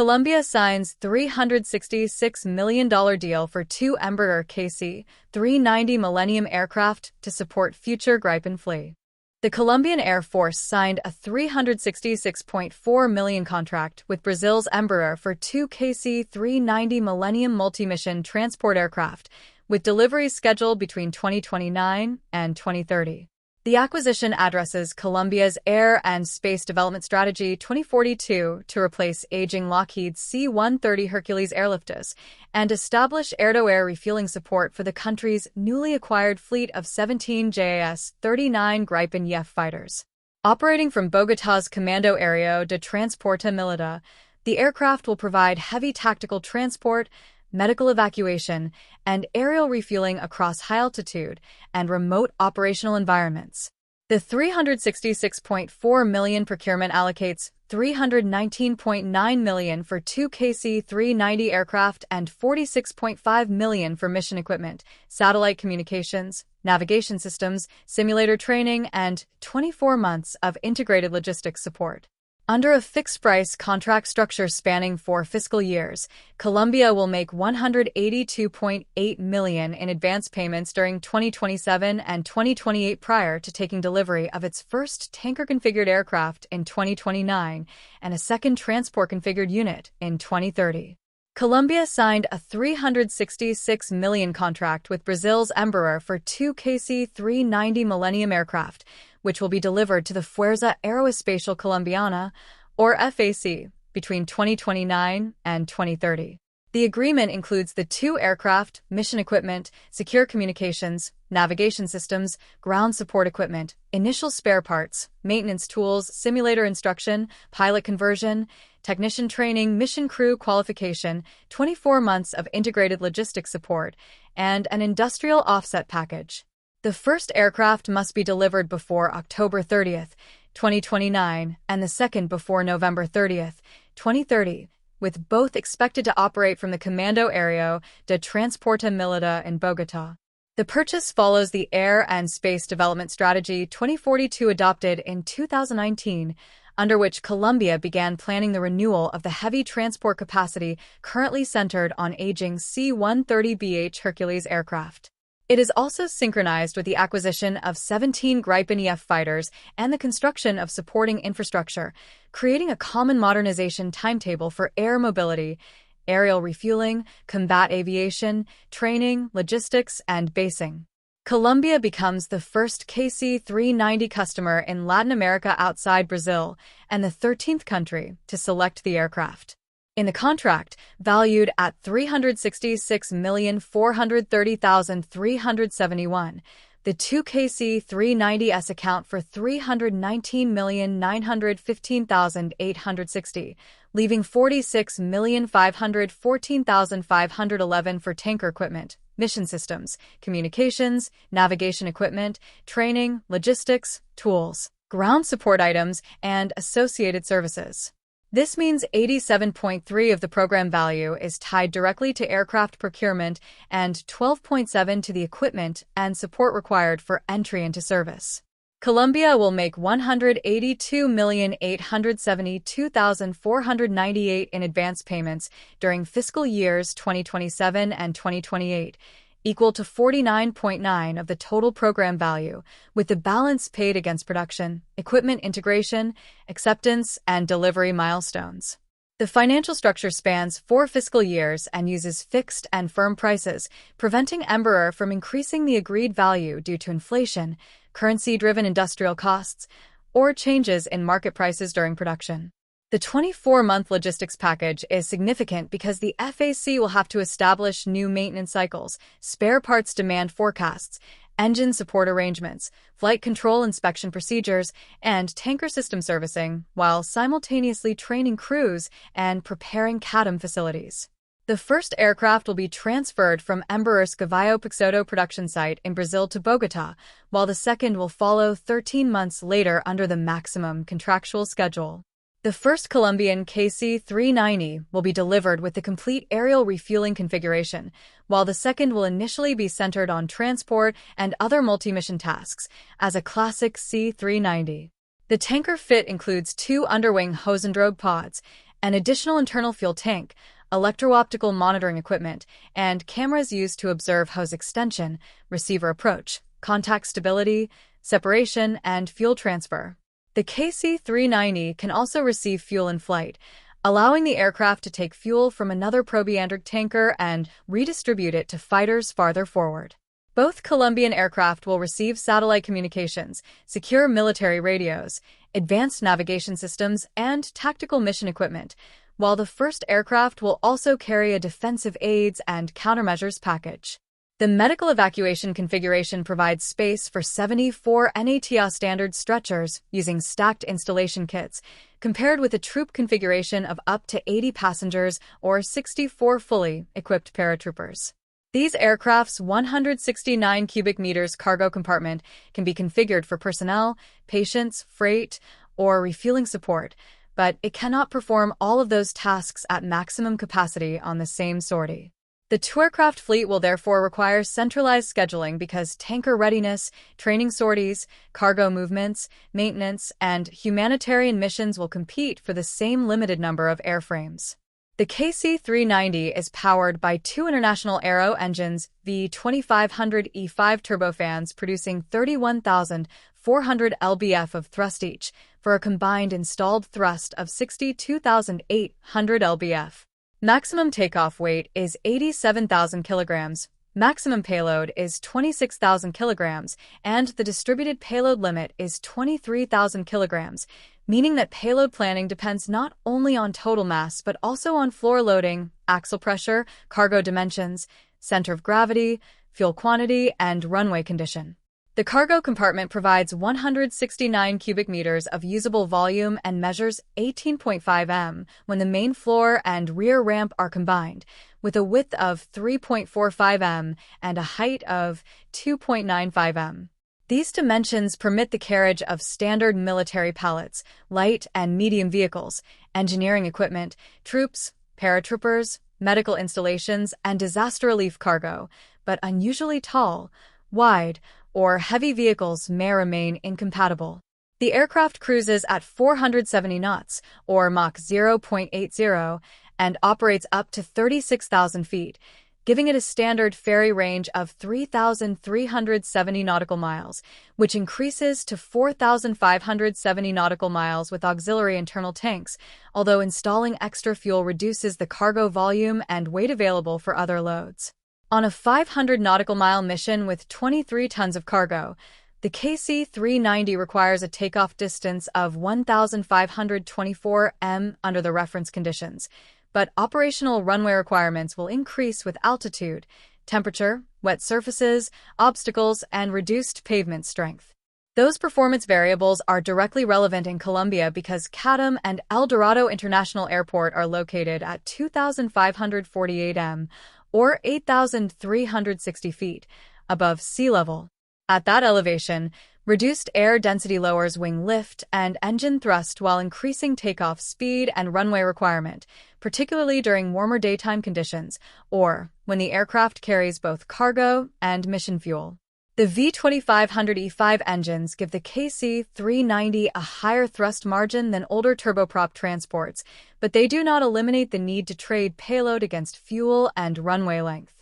Colombia signs $366 million deal for two Embraer KC-390 Millennium aircraft to support future Gripen fleet. The Colombian Air Force signed a $366.4 million contract with Brazil's Embraer for two KC-390 Millennium multi-mission transport aircraft, with deliveries scheduled between 2029 and 2030. The acquisition addresses Colombia's Air and Space Development Strategy 2042 to replace aging Lockheed C-130 Hercules airlifters and establish air-to-air refueling support for the country's newly acquired fleet of 17 JAS-39 Gripen E fighters. Operating from Bogotá's Comando Aéreo de Transporte Militar, the aircraft will provide heavy tactical transport, medical evacuation, and aerial refueling across high-altitude and remote operational environments. The $366.4 million procurement allocates $319.9 million for two KC-390 aircraft and $46.5 million for mission equipment, satellite communications, navigation systems, simulator training, and 24 months of integrated logistics support. Under a fixed-price contract structure spanning 4 fiscal years, Colombia will make $182.8 million in advance payments during 2027 and 2028 prior to taking delivery of its first tanker-configured aircraft in 2029 and a second transport-configured unit in 2030. Colombia signed a $366 million contract with Brazil's Embraer for two KC-390 Millennium aircraft, which will be delivered to the Fuerza Aeroespacial Colombiana, or FAC, between 2029 and 2030. The agreement includes the two aircraft, mission equipment, secure communications, navigation systems, ground support equipment, initial spare parts, maintenance tools, simulator instruction, pilot conversion, technician training, mission crew qualification, 24 months of integrated logistics support, and an industrial offset package. The first aircraft must be delivered before October 30th, 2029, and the second before November 30th, 2030, with both expected to operate from the Comando Aéreo de Transporte Militar in Bogotá. The purchase follows the Air and Space Development Strategy 2042 adopted in 2019, under which Colombia began planning the renewal of the heavy transport capacity currently centered on aging C-130 Hercules aircraft. It is also synchronized with the acquisition of 17 Gripen E fighters and the construction of supporting infrastructure, creating a common modernization timetable for air mobility, aerial refueling, combat aviation, training, logistics, and basing. Colombia becomes the first KC-390 customer in Latin America outside Brazil and the 13th country to select the aircraft. In the contract, valued at $366,430,371, the two KC-390s account for $319,915,860, leaving $46,514,511 for tanker equipment, mission systems, communications, navigation equipment, training, logistics, tools, ground support items, and associated services. This means 87.3% of the program value is tied directly to aircraft procurement and 12.7% to the equipment and support required for entry into service. Colombia will make $182,872,498 in advance payments during fiscal years 2027 and 2028, equal to 49.9% of the total program value, with the balance paid against production, equipment integration, acceptance, and delivery milestones. The financial structure spans 4 fiscal years and uses fixed and firm prices, preventing Embraer from increasing the agreed value due to inflation, currency-driven industrial costs, or changes in market prices during production. The 24-month logistics package is significant because the FAC will have to establish new maintenance cycles, spare parts demand forecasts, engine support arrangements, flight control inspection procedures, and tanker system servicing, while simultaneously training crews and preparing CADM facilities. The first aircraft will be transferred from Embraer's Gavião Peixoto production site in Brazil to Bogotá, while the second will follow 13 months later under the maximum contractual schedule. The first Colombian KC-390 will be delivered with the complete aerial refueling configuration, while the second will initially be centered on transport and other multi-mission tasks, as a classic C-390. The tanker fit includes 2 underwing hose and drogue pods, An additional internal fuel tank, electro-optical monitoring equipment, and cameras used to observe hose extension, receiver approach, contact stability, separation, and fuel transfer. The KC-390 can also receive fuel in flight, allowing the aircraft to take fuel from another propellant tanker and redistribute it to fighters farther forward. Both Colombian aircraft will receive satellite communications, secure military radios, advanced navigation systems, and tactical mission equipment, while the first aircraft will also carry a defensive aids and countermeasures package. The medical evacuation configuration provides space for 74 NATA standard stretchers using stacked installation kits, compared with a troop configuration of up to 80 passengers or 64 fully equipped paratroopers. These aircraft's 169 cubic meters cargo compartment can be configured for personnel, patients, freight, or refueling support, but it cannot perform all of those tasks at maximum capacity on the same sortie. The two-aircraft fleet will therefore require centralized scheduling because tanker readiness, training sorties, cargo movements, maintenance, and humanitarian missions will compete for the same limited number of airframes. The KC-390 is powered by two International Aéreo engines, V2500 E5 turbofans producing 31,400 lbf of thrust each, for a combined installed thrust of 62,800 lbf. Maximum takeoff weight is 87,000 kilograms, maximum payload is 26,000 kilograms, and the distributed payload limit is 23,000 kilograms, meaning that payload planning depends not only on total mass but also on floor loading, axle pressure, cargo dimensions, center of gravity, fuel quantity, and runway condition. The cargo compartment provides 169 cubic meters of usable volume and measures 18.5 m when the main floor and rear ramp are combined, with a width of 3.45 m and a height of 2.95 m. These dimensions permit the carriage of standard military pallets, light and medium vehicles, engineering equipment, troops, paratroopers, medical installations, and disaster relief cargo, but unusually tall, wide, or heavy vehicles may remain incompatible. The aircraft cruises at 470 knots, or Mach 0.80, and operates up to 36,000 feet, giving it a standard ferry range of 3,370 nautical miles, which increases to 4,570 nautical miles with auxiliary internal tanks, although installing extra fuel reduces the cargo volume and weight available for other loads. On a 500 nautical mile mission with 23 tons of cargo, the KC-390 requires a takeoff distance of 1,524 m under the reference conditions, but operational runway requirements will increase with altitude, temperature, wet surfaces, obstacles, and reduced pavement strength. Those performance variables are directly relevant in Colombia because Catam and El Dorado International Airport are located at 2,548 m, or 8,360 feet, above sea level. At that elevation, reduced air density lowers wing lift and engine thrust while increasing takeoff speed and runway requirement, particularly during warmer daytime conditions or when the aircraft carries both cargo and mission fuel. The V2500 E5 engines give the KC-390 a higher thrust margin than older turboprop transports, but they do not eliminate the need to trade payload against fuel and runway length.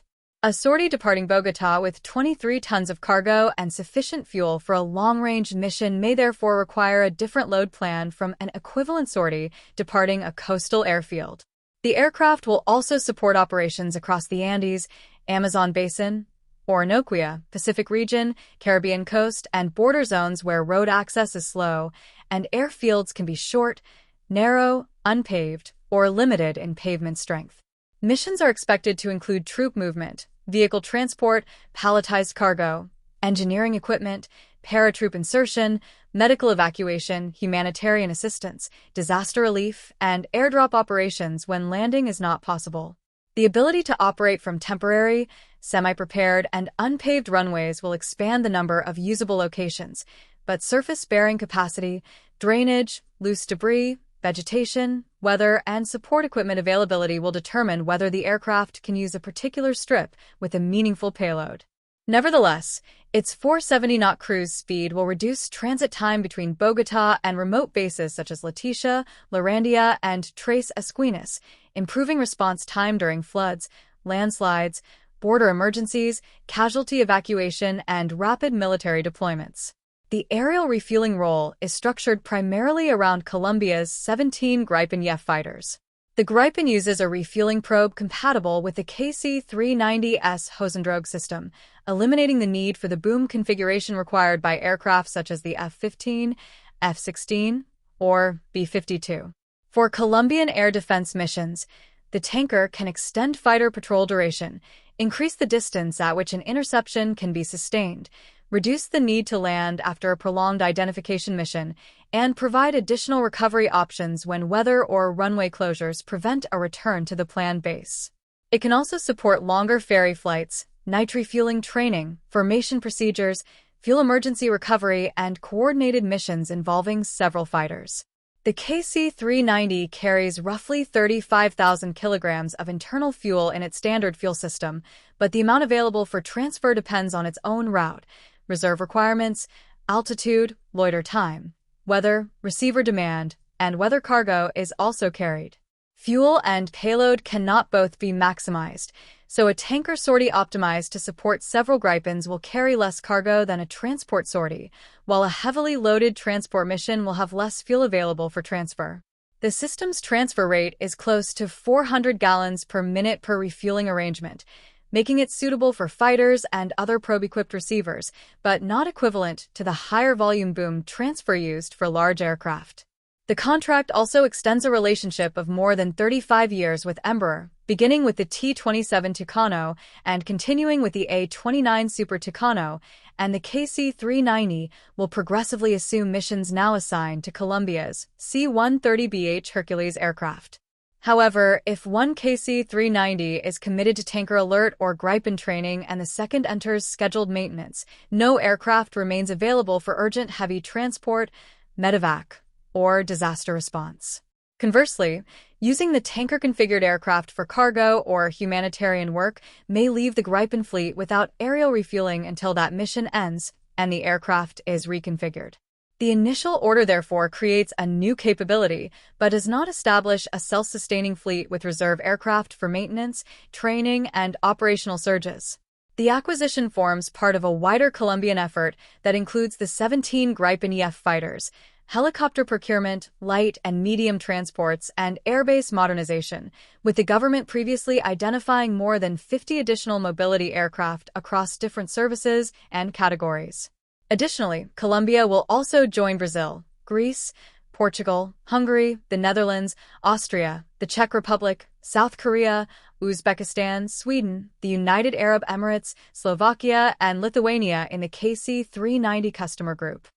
A sortie departing Bogotá with 23 tons of cargo and sufficient fuel for a long-range mission may therefore require a different load plan from an equivalent sortie departing a coastal airfield. The aircraft will also support operations across the Andes, Amazon Basin, Orinoquia, Pacific region, Caribbean coast, and border zones where road access is slow, and airfields can be short, narrow, unpaved, or limited in pavement strength. Missions are expected to include troop movement, vehicle transport, palletized cargo, engineering equipment, paratroop insertion, medical evacuation, humanitarian assistance, disaster relief, and airdrop operations when landing is not possible. The ability to operate from temporary, semi-prepared, and unpaved runways will expand the number of usable locations, but surface-bearing capacity, drainage, loose debris, vegetation, weather, and support equipment availability will determine whether the aircraft can use a particular strip with a meaningful payload. Nevertheless, Its 470-knot cruise speed will reduce transit time between Bogotá and remote bases such as Leticia, Larandia, and Tres Esquinas, improving response time during floods, landslides, border emergencies, casualty evacuation, and rapid military deployments. The aerial refueling role is structured primarily around Colombia's 17 Gripen E fighters. The Gripen uses a refueling probe compatible with the KC-390's Hosendroge system, eliminating the need for the boom configuration required by aircraft such as the F-15, F-16, or B-52. For Colombian air defense missions, the tanker can extend fighter patrol duration, increase the distance at which an interception can be sustained, reduce the need to land after a prolonged identification mission, and provide additional recovery options when weather or runway closures prevent a return to the planned base. It can also support longer ferry flights, night refueling training, formation procedures, fuel emergency recovery, and coordinated missions involving several fighters. The KC-390 carries roughly 35,000 kilograms of internal fuel in its standard fuel system, but the amount available for transfer depends on its own route, reserve requirements, altitude, loiter time, weather, receiver demand, and whether cargo is also carried. Fuel and payload cannot both be maximized, so a tanker sortie optimized to support several Gripens will carry less cargo than a transport sortie, while a heavily loaded transport mission will have less fuel available for transfer. The system's transfer rate is close to 400 gallons per minute per refueling arrangement, making it suitable for fighters and other probe-equipped receivers, but not equivalent to the higher volume boom transfer used for large aircraft. The contract also extends a relationship of more than 35 years with Embraer, beginning with the T-27 Tucano and continuing with the A-29 Super Tucano, and the KC-390 will progressively assume missions now assigned to Colombia's C-130 Hercules aircraft. However, if one KC-390 is committed to tanker alert or Gripen training and the second enters scheduled maintenance, no aircraft remains available for urgent heavy transport, medevac, or disaster response. Conversely, using the tanker-configured aircraft for cargo or humanitarian work may leave the Gripen fleet without aerial refueling until that mission ends and the aircraft is reconfigured. The initial order therefore creates a new capability, but does not establish a self-sustaining fleet with reserve aircraft for maintenance, training, and operational surges. The acquisition forms part of a wider Colombian effort that includes the 17 Gripen E fighters, helicopter procurement, light and medium transports, and airbase modernization, with the government previously identifying more than 50 additional mobility aircraft across different services and categories. Additionally, Colombia will also join Brazil, Greece, Portugal, Hungary, the Netherlands, Austria, the Czech Republic, South Korea, Uzbekistan, Sweden, the United Arab Emirates, Slovakia, and Lithuania in the KC-390 customer group.